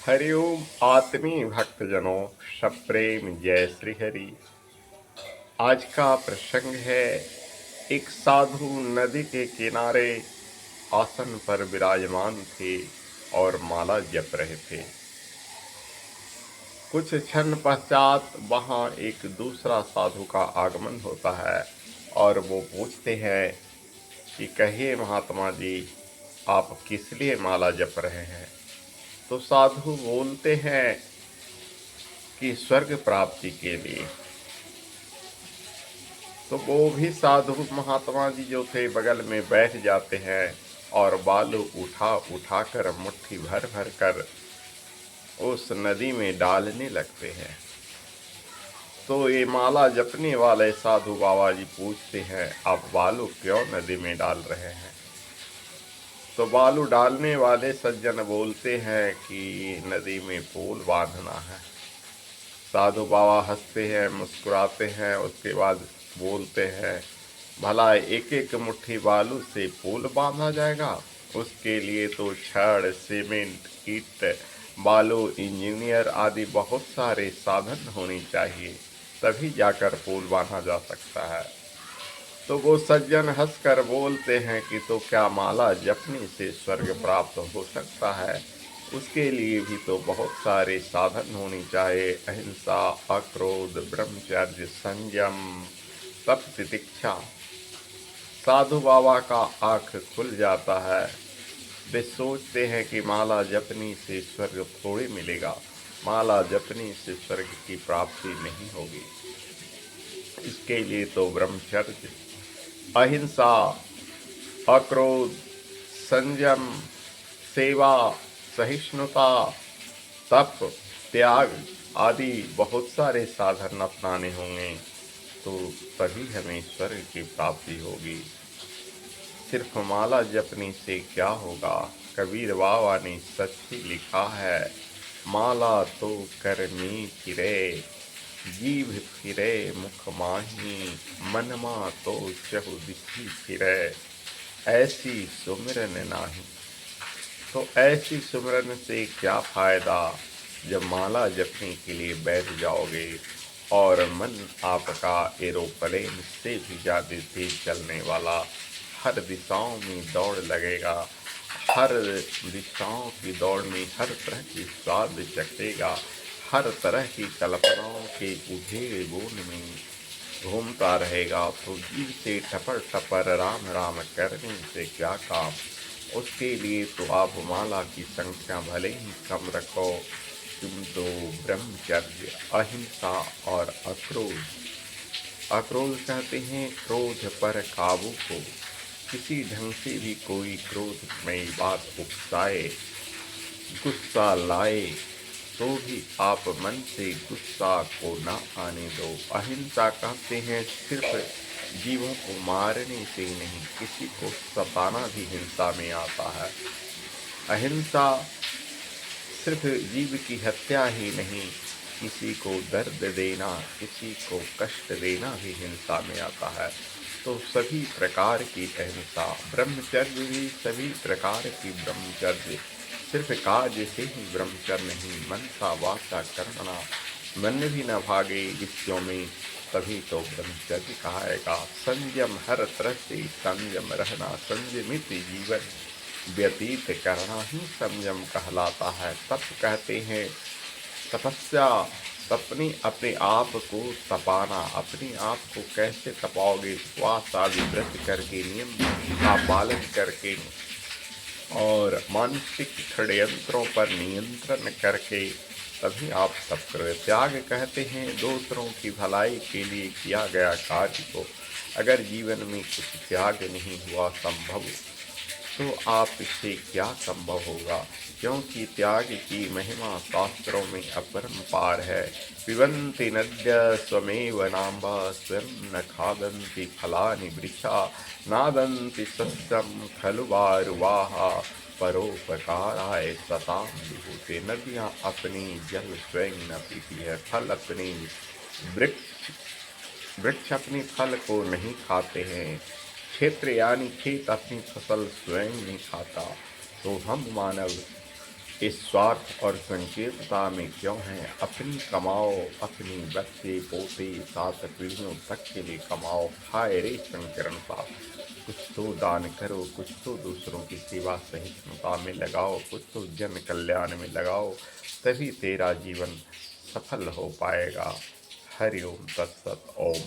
हरिओम आत्मीय भक्तजनों, सप्रेम जय श्री हरि। आज का प्रसंग है, एक साधु नदी के किनारे आसन पर विराजमान थे और माला जप रहे थे। कुछ क्षण पश्चात वहां एक दूसरा साधु का आगमन होता है और वो पूछते हैं कि कहिए महात्मा जी, आप किस लिए माला जप रहे हैं। तो साधु बोलते हैं कि स्वर्ग प्राप्ति के लिए। तो वो भी साधु महात्मा जी जो थे बगल में बैठ जाते हैं और बालू उठा उठा कर मुट्ठी भर भर कर उस नदी में डालने लगते हैं। तो ये माला जपने वाले साधु बाबा जी पूछते हैं, आप बालू क्यों नदी में डाल रहे हैं। तो बालू डालने वाले सज्जन बोलते हैं कि नदी में पुल बांधना है। साधु बाबा हंसते हैं, मुस्कुराते हैं, उसके बाद बोलते हैं, भला एक एक मुट्ठी बालू से पुल बांधा जाएगा। उसके लिए तो छड़, सीमेंट, ईंट, बालू, इंजीनियर आदि बहुत सारे साधन होने चाहिए, तभी जाकर पुल बांधा जा सकता है। तो वो सज्जन हंसकर बोलते हैं कि तो क्या माला जपने से स्वर्ग प्राप्त हो सकता है। उसके लिए भी तो बहुत सारे साधन होने चाहिए, अहिंसा, अक्रोध, ब्रह्मचर्य, संयम, तप, तितिक्षा। साधु बाबा का आँख खुल जाता है। वे सोचते हैं कि माला जपने से स्वर्ग थोड़ी मिलेगा, माला जपने से स्वर्ग की प्राप्ति नहीं होगी। इसके लिए तो ब्रह्मचर्य, अहिंसा, अक्रोध, संयम, सेवा, सहिष्णुता, तप, त्याग आदि बहुत सारे साधन अपनाने होंगे, तो तभी हमें स्वर्ग की प्राप्ति होगी। सिर्फ माला जपने से क्या होगा। कबीर बाबा ने सच ही लिखा है, माला तो करनी फिरे, जीभ फिरे मुख माही, मनमा तो चहुदिशी फिरे, ऐसी सुमिरन नाही। तो ऐसी सुमिरन से क्या फायदा, जब माला जपने के लिए बैठ जाओगे और मन आपका एरोप्लेन से भी ज़्यादा तेज चलने वाला, हर दिशाओं में दौड़ लगेगा, हर दिशाओं की दौड़ में हर तरह की स्वाद चखेगा, हर तरह की कल्पनाओं के उधेड़ बुन में घूमता रहेगा। तो जीव से टपर टपर राम राम करने से क्या काम। उसके लिए तो आप माला की संख्या भले ही कम रखो, किंतु ब्रह्मचर्य, अहिंसा और अक्रोध। अक्रोध कहते हैं क्रोध पर काबू को। किसी ढंग से भी कोई क्रोधमयी बात उकसाए, गुस्सा लाए, तो भी आप मन से गुस्सा को ना आने दो। अहिंसा कहते हैं सिर्फ जीवों को मारने से नहीं, किसी को सताना भी हिंसा में आता है। अहिंसा सिर्फ जीव की हत्या ही नहीं, किसी को दर्द देना, किसी को कष्ट देना भी हिंसा में आता है। तो सभी प्रकार की अहिंसा, ब्रह्मचर्य भी सभी प्रकार की ब्रह्मचर्य। सिर्फ कार्य से ही ब्रह्मचर्य नहीं, मनसा वाचा कर्मणा, मन भी न भागे विषयों में, तभी तो ब्रह्मचर्य कहाएगा। संयम, हर तरह से संयम रहना, संयमित जीवन व्यतीत करना ही संयम कहलाता है। तप कहते हैं तपस्या, अपने आप को तपाना। अपने आप को कैसे तपाओगे, उपवास आदि व्रत करके, नियम का पालन करके और मानसिक षड्यंत्रों पर नियंत्रण करके, तभी आप तप करोगे। त्याग कहते हैं दूसरों की भलाई के लिए किया गया कार्य को। अगर जीवन में कुछ त्याग नहीं हुआ संभव, तो आप इससे क्या संभव होगा। क्योंकि त्याग की महिमा शास्त्रों में अपरंपार है। पिबन्ति नद्य स्वमेव नाम्भा, स्वयं न खादन्ति फलानि वृक्षा, नादन्ति सस्यं खलु वारुवाहा, परोपकाराय सतां विभूते। नदियाँ अपनी जल स्वयं न पीती है, फल अपनी, वृक्ष वृक्ष अपनी फल को नहीं खाते हैं, क्षेत्र यानी खेत अपनी फसल स्वयं नहीं खाता। तो हम मानव इस स्वार्थ और संकीर्णता में क्यों है? अपनी कमाओ, अपनी बच्चे पोते 7 पीढ़ियों तक के लिए कमाओ। हाय रे संकीर्णता! कुछ तो दान करो, कुछ तो दूसरों की सेवा सहिष्णुता में लगाओ, कुछ तो जन कल्याण में लगाओ, तभी तेरा जीवन सफल हो पाएगा। हरि ओम तत्सत। ओम।